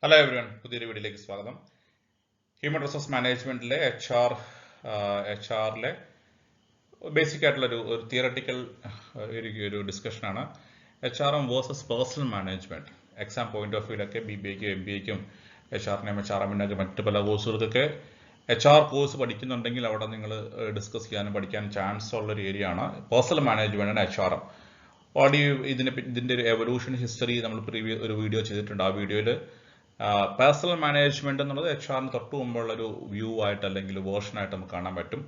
Hello everyone, പുതിയൊരു വീഡിയോയിലേക്ക് സ്വാഗതം. ഹ്യൂമൻ റിസോഴ്സ് മാനേജ്മെന്റിലെ എച്ച് ആറിലെ ബേസിക് ആയിട്ടുള്ള ഒരു തിയറട്ടിക്കൽ ഒരു ഡിസ്കഷനാണ് H R M versus personnel management. Exam point of വ്യൂലൊക്കെ BBAക്കും MBAക്കും HRM മറ്റു പല കോഴ്സുകൾക്കൊക്കെ HR കോഴ്സ് പഠിക്കുന്നുണ്ടെങ്കിൽ അവിടെ നിങ്ങൾ ഡിസ്കസ് ചെയ്യാനും പഠിക്കാൻ ചാൻസ് ഉള്ള ഒരു ഏരിയ ആണ് പേഴ്സണൽ മാനേജ്മെന്റ് HRM. ഓൾറെഡി ഇതിന്റെ ഒരു എവല്യൂഷൻ ഹിസ്റ്ററി നമ്മൾ ഒരു വീഡിയോ ചെയ്തിട്ടുണ്ട്. ആ വീഡിയോയിൽ പേഴ്സണൽ മാനേജ്മെന്റ് എന്നുള്ളത് HR തൊട്ട് മുമ്പുള്ള ഒരു വ്യൂ ആയിട്ട് അല്ലെങ്കിൽ വേർഷനായിട്ട് നമുക്ക് കാണാൻ പറ്റും.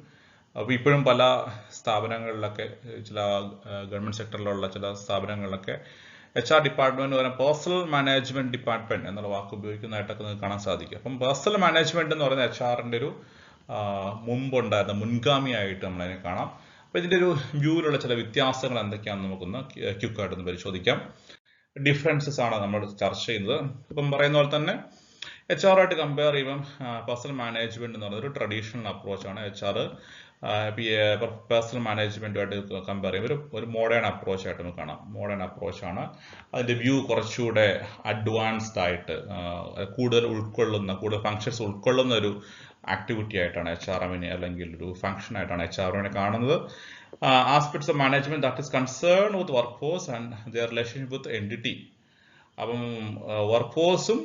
അപ്പോൾ ഇപ്പോഴും പല സ്ഥാപനങ്ങളിലൊക്കെ ചില ഗവൺമെന്റ് സെക്ടറിലുള്ള ചില സ്ഥാപനങ്ങളിലൊക്കെ HR ഡിപ്പാർട്ട്മെന്റ് പകരം പേഴ്സണൽ മാനേജ്മെന്റ് ഡിപ്പാർട്ട്മെന്റ് എന്നുള്ള വാക്ക് ഉപയോഗിക്കുന്നതായിട്ടൊക്കെ നിങ്ങൾക്ക് കാണാൻ സാധിക്കും. അപ്പം പേഴ്സണൽ മാനേജ്മെന്റ് എന്ന് പറയുന്ന HRന്റെ ഒരു മുമ്പുണ്ടായിരുന്ന മുൻഗാമിയായിട്ട് നമ്മളതിനെ കാണാം. അപ്പോൾ ഇതിന്റെ ഒരു വ്യൂവിലുള്ള ചില വ്യത്യാസങ്ങൾ എന്തൊക്കെയാണെന്ന് നമുക്കൊന്ന് ക്വിക്കായിട്ടൊന്ന് പരിശോധിക്കാം. ഡിഫറൻസസ് ആണ് നമ്മൾ ചർച്ച ചെയ്യുന്നത്. ഇപ്പം പറയുന്ന പോലെ തന്നെ HR ആയിട്ട് കമ്പയർ ചെയ്യുമ്പം പേഴ്സണൽ മാനേജ്മെന്റ് എന്ന് പറയുന്നത് ഒരു ട്രഡീഷണൽ അപ്രോച്ചാണ്. HR പേഴ്സണൽ മാനേജ്മെന്റുമായിട്ട് കമ്പയർ ചെയ്യുമ്പോൾ ഒരു മോഡേൺ അപ്രോച്ച് ആയിട്ട് നമുക്ക് കാണാം. മോഡേൺ അപ്രോച്ചാണ്. അതിന്റെ വ്യൂ കുറച്ചുകൂടെ അഡ്വാൻസ്ഡ് ആയിട്ട് കൂടുതൽ ഫങ്ഷൻസ് ഉൾക്കൊള്ളുന്ന ഒരു ആക്ടിവിറ്റി ആയിട്ടാണ് HRMനെ അല്ലെങ്കിൽ ഒരു ഫംഗ്ഷൻ ആയിട്ടാണ് HRMനെ കാണുന്നത്. Aspects of management that is concerned with workforce and their relationship with entity. അപ്പം വർക്ക്ഫോഴ്സും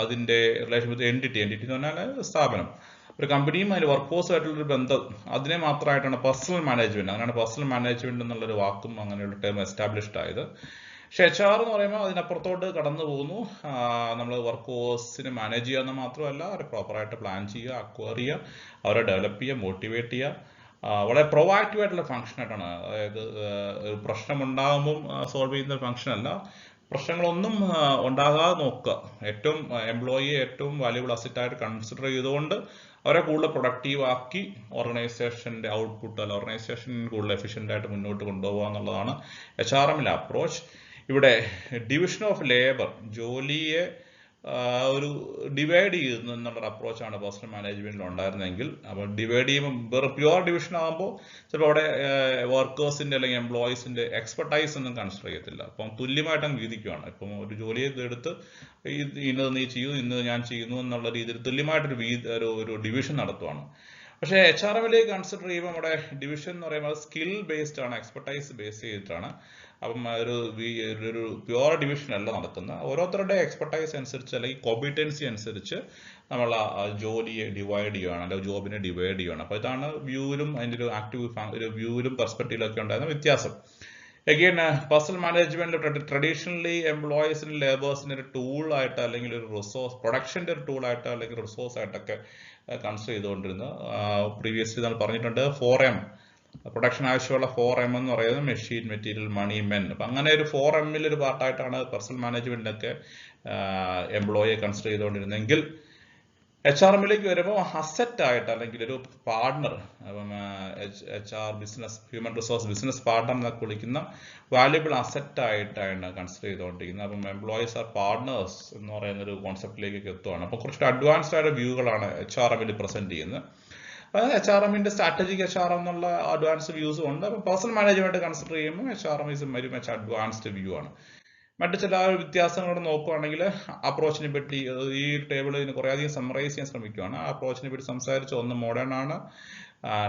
അതിന്റെ റിലേഷൻ വിത്ത് എൻറ്റിറ്റി എന്ന് പറഞ്ഞാൽ സ്ഥാപനം, ഒരു കമ്പനിയും അതിന്റെ വർക്ക്ഫോഴ്സുമായിട്ടുള്ളൊരു ബന്ധം, അതിനെ മാത്രമായിട്ടാണ് പേഴ്സണൽ മാനേജ്മെന്റ്. അങ്ങനെയാണ് പേഴ്സണൽ മാനേജ്മെന്റ് എന്നുള്ളൊരു വാക്കും അങ്ങനെയുള്ള ടേം എസ്റ്റാബ്ലിഷ്ഡ് ആയത്. പക്ഷെ HR എന്ന് പറയുമ്പോൾ അതിനപ്പുറത്തോട്ട് കടന്നു പോകുന്നു. നമ്മൾ വർക്ക്ഫോഴ്സിനെ മാനേജ് ചെയ്യാന്ന് മാത്രമല്ല, അവരെ പ്രോപ്പറായിട്ട് പ്ലാൻ ചെയ്യുക, അക്വയർ ചെയ്യുക, അവരെ ഡെവലപ്പ് ചെയ്യുക, മോട്ടിവേറ്റ് ചെയ്യുക, വളരെ പ്രൊവാക്റ്റീവ് ആയിട്ടുള്ള ഫംഗ്ഷൻ ആയിട്ടാണ്. അതായത് ഒരു പ്രശ്നം ഉണ്ടാകുമ്പം സോൾവ് ചെയ്യുന്ന ഒരു ഫംഗ്ഷൻ അല്ല, പ്രശ്നങ്ങളൊന്നും ഉണ്ടാകാതെ നോക്കുക. എംപ്ലോയിയെ ഏറ്റവും വാല്യുബിൾ അസറ്റായിട്ട് കൺസിഡർ ചെയ്തുകൊണ്ട് അവരെ കൂടുതൽ പ്രൊഡക്റ്റീവ് ആക്കി ഓർഗനൈസേഷന്റെ ഔട്ട്പുട്ട് അല്ല ഓർഗനൈസേഷൻ കൂടുതൽ എഫിഷ്യന്റ് ആയിട്ട് മുന്നോട്ട് കൊണ്ടുപോകുക എന്നുള്ളതാണ് HRMലെ അപ്രോച്ച്. ഇവിടെ ഡിവിഷൻ ഓഫ് ലേബർ, ജോലിയെ ഒരു ഡിവൈഡ് ചെയ്യുന്നു എന്നുള്ളൊരു അപ്രോച്ചാണ് പേഴ്സണൽ മാനേജ്മെന്റിൽ ഉണ്ടായിരുന്നെങ്കിൽ, അപ്പോൾ ഡിവൈഡ് ചെയ്യുമ്പോൾ പ്യുവർ ഡിവിഷൻ ആകുമ്പോൾ ചിലപ്പോൾ അവിടെ വർക്കേഴ്സിന്റെ അല്ലെങ്കിൽ എംപ്ലോയീസിന്റെ എക്സ്പെർട്ടൈസ് ഒന്നും കൺസിഡർ ചെയ്യത്തില്ല. അപ്പം തുല്യമായിട്ടും വീതിക്കുകയാണ്. ഇപ്പം ഒരു ജോലിയെ എടുത്ത് ഇന്നത് നീ ചെയ്യൂ, ഇന്നത് ഞാൻ ചെയ്യുന്നു എന്നുള്ള രീതിയിൽ തുല്യമായിട്ടൊരു ഡിവിഷൻ നടത്തുവാണ്. പക്ഷേ HRMലേക്ക് കൺസിഡർ ചെയ്യുമ്പോൾ നമ്മുടെ ഡിവിഷൻ എന്ന് പറയുമ്പോൾ സ്കിൽ ബേസ്ഡ് ആണ്, എക്സ്പെർട്ടൈസ് ബേസ് ചെയ്തിട്ടാണ്. അപ്പം ഒരു പ്യുവർ ഡിവിഷൻ അല്ല നടക്കുന്നത്. ഓരോരുത്തരുടെ എക്സ്പെർട്ടൈസ് അനുസരിച്ച് അല്ലെങ്കിൽ കോമ്പിറ്റൻസി അനുസരിച്ച് നമ്മൾ ആ ജോലിയെ ഡിവൈഡ് ചെയ്യുകയാണ്, അല്ലെങ്കിൽ ജോബിനെ ഡിവൈഡ് ചെയ്യുകയാണ്. അപ്പോൾ ഇതാണ് വ്യൂവിലും അതിൻ്റെ ഒരു വ്യൂവിലും പെർസ്പെക്റ്റീവിലൊക്കെ ഉണ്ടായിരുന്ന വ്യത്യാസം. അഗെയിൻ പേഴ്സണൽ മാനേജ്മെന്റ് ട്രഡീഷണലി എംപ്ലോയീസിനും ലേബേഴ്സിന് ഒരു ടൂൾ ആയിട്ട് അല്ലെങ്കിൽ ഒരു റിസോഴ്സ് പ്രൊഡക്ഷന്റെ ഒരു ടൂൾ ആയിട്ട് അല്ലെങ്കിൽ റിസോഴ്സ് ആയിട്ടൊക്കെ കൺസിഡർ ചെയ്തുകൊണ്ടിരുന്നത്. പ്രീവിയസ്ലി നമ്മൾ പറഞ്ഞിട്ടുണ്ട് 4M പ്രൊഡക്ഷൻ ആവശ്യമുള്ള 4M എന്ന് പറയുന്നത് മെഷീൻ, മെറ്റീരിയൽ, മണി, മെൻ. അപ്പം അങ്ങനെ ഒരു 4Mൽ ഒരു പാർട്ടായിട്ടാണ് പേഴ്സണൽ മാനേജ്മെന്റിലൊക്കെ എംപ്ലോയിയെ കൺസിഡർ ചെയ്തുകൊണ്ടിരുന്നെങ്കിൽ HRMലേക്ക് വരുമ്പോൾ അസറ്റ് ആയിട്ട് അല്ലെങ്കിൽ ഒരു partner, human resource business partner എന്നൊക്കെ വിളിക്കുന്ന വാല്യുബിൾ അസറ്റ് ആയിട്ടാണ് കൺസിഡർ ചെയ്തുകൊണ്ടിരിക്കുന്നത്. അപ്പം എംപ്ലോയീസ് ആർ പാർട്ണേഴ്സ് എന്ന് പറയുന്ന ഒരു കോൺസെപ്റ്റിലേക്ക് എത്തുകയാണ്. അപ്പോൾ കുറച്ചുകൂടി അഡ്വാൻസ്ഡ് ആയ വ്യൂകളാണ് HRMൽ പ്രസന്റ് ചെയ്യുന്നത്. HRMന്റെ സ്ട്രാറ്റജിക് HRM എന്നുള്ള അഡ്വാൻസ്ഡ് വ്യൂസും ഉണ്ട്. അപ്പോൾ പേഴ്സണൽ മാനേജ്മെന്റ് കൺസിഡർ ചെയ്യുമ്പോൾ HRM is very much advanced view ആണ്. മറ്റു ചില വ്യത്യാസങ്ങളോട് നോക്കുകയാണെങ്കിൽ അപ്രോച്ചിനെ പറ്റി ഈ ടേബിളിന് കുറേയധികം സമ്മറൈസ് ചെയ്യാൻ ശ്രമിക്കുകയാണ്. ആ അപ്രോച്ചിനെ പറ്റി സംസാരിച്ച ഒന്ന് മോഡേൺ ആണ്,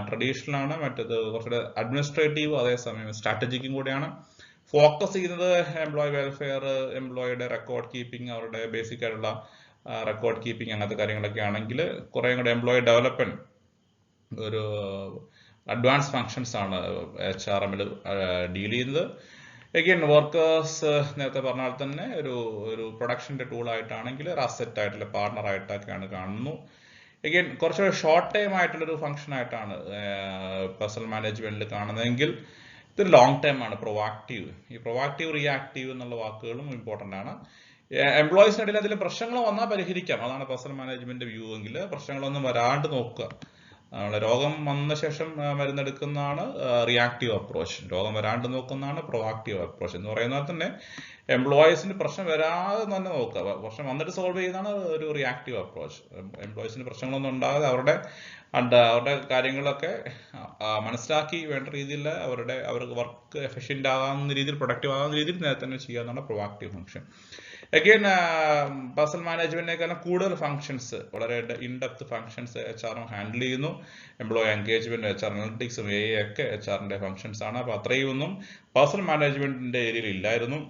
ട്രഡീഷണൽ ആണ്, മറ്റത് കുറച്ചുകൂടെ അഡ്മിനിസ്ട്രേറ്റീവ്, അതേസമയം സ്ട്രാറ്റജിക്കും കൂടെയാണ്. ഫോക്കസ് ചെയ്യുന്നത് എംപ്ലോയി വെൽഫെയർ, എംപ്ലോയിയുടെ റെക്കോർഡ് കീപ്പിംഗ്, അവരുടെ ബേസിക് ആയിട്ടുള്ള റെക്കോർഡ് കീപ്പിംഗ്, അങ്ങനത്തെ കാര്യങ്ങളൊക്കെ ആണെങ്കിൽ കുറേ കൂടെ എംപ്ലോയി ഡെവലപ്മെന്റ് ഒരു അഡ്വാൻസ് ഫങ്ഷൻസ് ആണ് HRMൽ ഡീൽ ചെയ്യുന്നത്. അഗെയിൻ വർക്കേഴ്സ് നേരത്തെ പറഞ്ഞ പോലെ തന്നെ ഒരു പ്രൊഡക്ഷന്റെ ടൂൾ ആയിട്ടാണെങ്കിൽ ഒരു അസറ്റ് ആയിട്ടുള്ള പാർട്ണർ ആയിട്ടൊക്കെയാണ് കാണുന്നു. അഗെയിൻ കുറച്ചുകൂടി ഷോർട്ട് ടൈം ആയിട്ടുള്ളൊരു ഫംഗ്ഷൻ ആയിട്ടാണ് പേഴ്സണൽ മാനേജ്മെന്റിൽ കാണുന്നതെങ്കിൽ ഇതൊരു ലോങ് ടൈം ആണ്, പ്രൊവാക്റ്റീവ്. ഈ പ്രൊവാക്റ്റീവ്, റിയാക്റ്റീവ് എന്നുള്ള വാക്കുകളും ഇമ്പോർട്ടന്റ് ആണ്. എംപ്ലോയീസിനിടയിൽ അതിൽ പ്രശ്നങ്ങൾ വന്നാൽ പരിഹരിക്കാം, അതാണ് പേഴ്സണൽ മാനേജ്മെന്റ് വ്യൂ എങ്കിൽ. പ്രശ്നങ്ങളൊന്നും വരാണ്ട് നോക്കുക. രോഗം വന്ന ശേഷം മരുന്നെടുക്കുന്നതാണ് റിയാക്റ്റീവ് അപ്രോച്ച്, രോഗം വരാണ്ട് നോക്കുന്നതാണ് പ്രൊവാക്റ്റീവ് അപ്രോച്ച്. എന്ന് പറയുന്നത് തന്നെ എംപ്ലോയീസിന് പ്രശ്നം വരാതെ തന്നെ നോക്കുക, പ്രശ്നം വന്നിട്ട് സോൾവ് ചെയ്യുന്നതാണ് ഒരു റിയാക്റ്റീവ് അപ്രോച്ച്. എംപ്ലോയീസിന് പ്രശ്നങ്ങളൊന്നും ഉണ്ടാകാതെ അവരുടെ കാര്യങ്ങളൊക്കെ മനസ്സിലാക്കി വേണ്ട രീതിയിൽ അവർക്ക് വർക്ക് എഫിഷ്യന്റ് ആകാവുന്ന രീതിയിൽ, പ്രൊഡക്റ്റീവ് ആകാവുന്ന രീതിയിൽ നേരത്തെ തന്നെ ചെയ്യാവുന്നതാണ് പ്രൊവാക്റ്റീവ് ഫംഗ്ഷൻ. അഗെയിൻ പേഴ്സണൽ മാനേജ്മെന്റിനേക്കാളും കൂടുതൽ ഫംഗ്ഷൻസ്, വളരെ ഇൻഡെപ്ത് ഫംഗ്ഷൻസ് HR ഹാൻഡിൽ ചെയ്യുന്നു. എംപ്ലോയി എൻഗേജ്മെന്റ്, HR അനലിറ്റിക്സും AI ഒക്കെ HR ഫംഗ്ഷൻസ് ആണ്. അപ്പോൾ അത്രയും ഒന്നും പേഴ്സണൽ മാനേജ്മെന്റിന്റെ ഏരിയയിൽ ഇല്ലായിരുന്നു.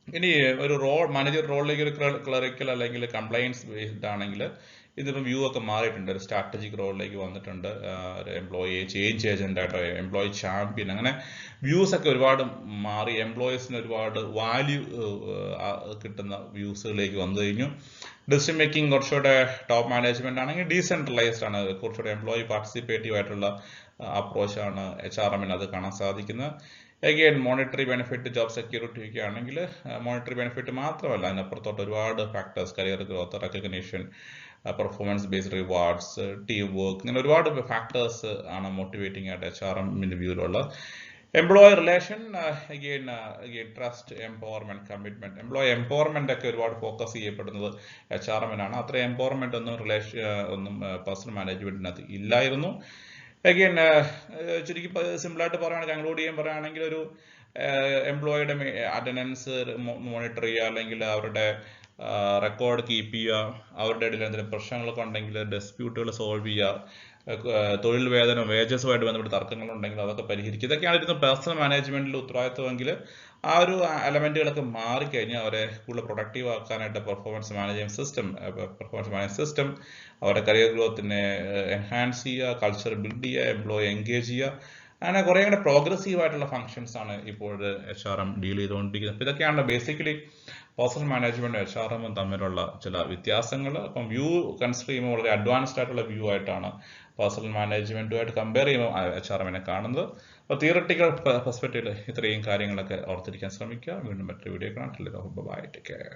ഇനി ഒരു മാനേജർ റോളിലേക്ക് ഒരു ക്ലറിക്കൽ അല്ലെങ്കിൽ കംപ്ലയൻസ് ബേസ്ഡ് ആണെങ്കിൽ ഇതിപ്പം വ്യൂ ഒക്കെ മാറിയിട്ടുണ്ട്. ഒരു സ്ട്രാറ്റജിക് റോളിലേക്ക് വന്നിട്ടുണ്ട്. ഒരു എംപ്ലോയി ചേഞ്ച് ഏജന്റ് ആയിട്ട് എംപ്ലോയി ചാമ്പ്യൻ, അങ്ങനെ വ്യൂസ് ഒക്കെ ഒരുപാട് മാറി. എംപ്ലോയീസിന് ഒരുപാട് വാല്യൂ കിട്ടുന്ന വ്യൂസിലേക്ക് വന്നു കഴിഞ്ഞു. ഡിസിഷൻ മേക്കിംഗ് കുറച്ചുകൂടെ ടോപ്പ് മാനേജ്മെന്റ് ആണെങ്കിൽ ഡീസെൻട്രലൈസ്ഡ് ആണ്. കുറച്ചുകൂടെ എംപ്ലോയി പാർട്ടിസിപ്പേറ്റീവ് ആയിട്ടുള്ള അപ്രോച്ചാണ് HRM അത് കാണാൻ സാധിക്കുന്നത്. Again monetary benefit, job security ഒക്കെ ആണെങ്കിൽ മോണിറ്ററി ബെനിഫിറ്റ് മാത്രമല്ല, അതിനപ്പുറത്തോട്ട് ഒരുപാട് factors, career growth, recognition, performance based rewards, team work, ഇങ്ങനെ ഒരുപാട് ഫാക്ടേഴ്സ് ആണ് മോട്ടിവേറ്റിംഗ് ആയിട്ട് HRMന്റെ വ്യൂവിലുള്ള. Employee relation, again trust, empowerment, commitment. Employee empowerment ഒക്കെ ഒരുപാട് ഫോക്കസ് ചെയ്യപ്പെടുന്നത് HRMനാണ്. അത്ര എംപവർമെന്റ് ഒന്നും പേഴ്സണൽ മാനേജ്മെന്റിനകത്ത് ഇല്ലായിരുന്നു. അഗെയിൻ ചുരുക്കി സിമ്പിളായിട്ട് പറയുകയാണെങ്കിൽ, കൺക്ലൂഡ് ചെയ്യാൻ പറയുകയാണെങ്കിൽ, ഒരു എംപ്ലോയിയുടെ അറ്റൻഡൻസ് മോണിറ്റർ ചെയ്യുക, അല്ലെങ്കിൽ അവരുടെ റെക്കോർഡ് കീപ്പ് ചെയ്യുക, അവരുടെ ഇടയിൽ എന്തെങ്കിലും പ്രശ്നങ്ങളൊക്കെ ഉണ്ടെങ്കിൽ ഡിസ്പ്യൂട്ടുകൾ സോൾവ് ചെയ്യുക, തൊഴിൽ വേജസുമായിട്ട് ബന്ധപ്പെട്ട് തർക്കങ്ങളുണ്ടെങ്കിൽ അതൊക്കെ പരിഹരിക്കുക. ഇതൊക്കെയാണ് ഇരുന്ന് പേഴ്സണൽ മാനേജ്മെന്റിൽ ഉത്തരവാദിത്വമെങ്കിൽ ആ ഒരു എലമെന്റുകളൊക്കെ മാറിക്കഴിഞ്ഞാൽ അവരെ കൂടുതൽ പ്രൊഡക്റ്റീവ് ആക്കാനായിട്ട് പെർഫോമൻസ് മാനേജ്മെന്റ് സിസ്റ്റം അവരുടെ കരിയർ ഗ്രോത്തിനെ എൻഹാൻസ് ചെയ്യുക, കൾച്ചർ ബിൽഡ് ചെയ്യുക, എംപ്ലോയി എൻഗേജ് ചെയ്യുക, അങ്ങനെ കുറേ കൂടെ പ്രോഗ്രസീവ് ആയിട്ടുള്ള ഫംഗ്ഷൻസ് ആണ് ഇപ്പോൾ HRM ഡീൽ ചെയ്തുകൊണ്ടിരിക്കുന്നത്. അപ്പോൾ ഇതൊക്കെയാണ് ബേസിക്കലി പേഴ്സണൽ മാനേജ്മെന്റും HRM തമ്മിലുള്ള ചില വ്യത്യാസങ്ങൾ. അപ്പം വ്യൂ കൺസിഡർ ചെയ്യുമ്പോൾ വളരെ അഡ്വാൻസ്ഡ് ആയിട്ടുള്ള വ്യൂ ആയിട്ടാണ് പേഴ്സണൽ മാനേജ്മെന്റുമായിട്ട് കമ്പയർ ചെയ്യുമ്പോൾ HRMനെ കാണുന്നത്. അപ്പോൾ തിയറട്ടിക്കൽ പെർസ്പെക്റ്റീവിൽ ഇത്രയും കാര്യങ്ങളൊക്കെ ഓർത്തിരിക്കാൻ ശ്രമിക്കുക. വീണ്ടും മറ്റൊരു വീഡിയോ കാണാം. Bye, take care.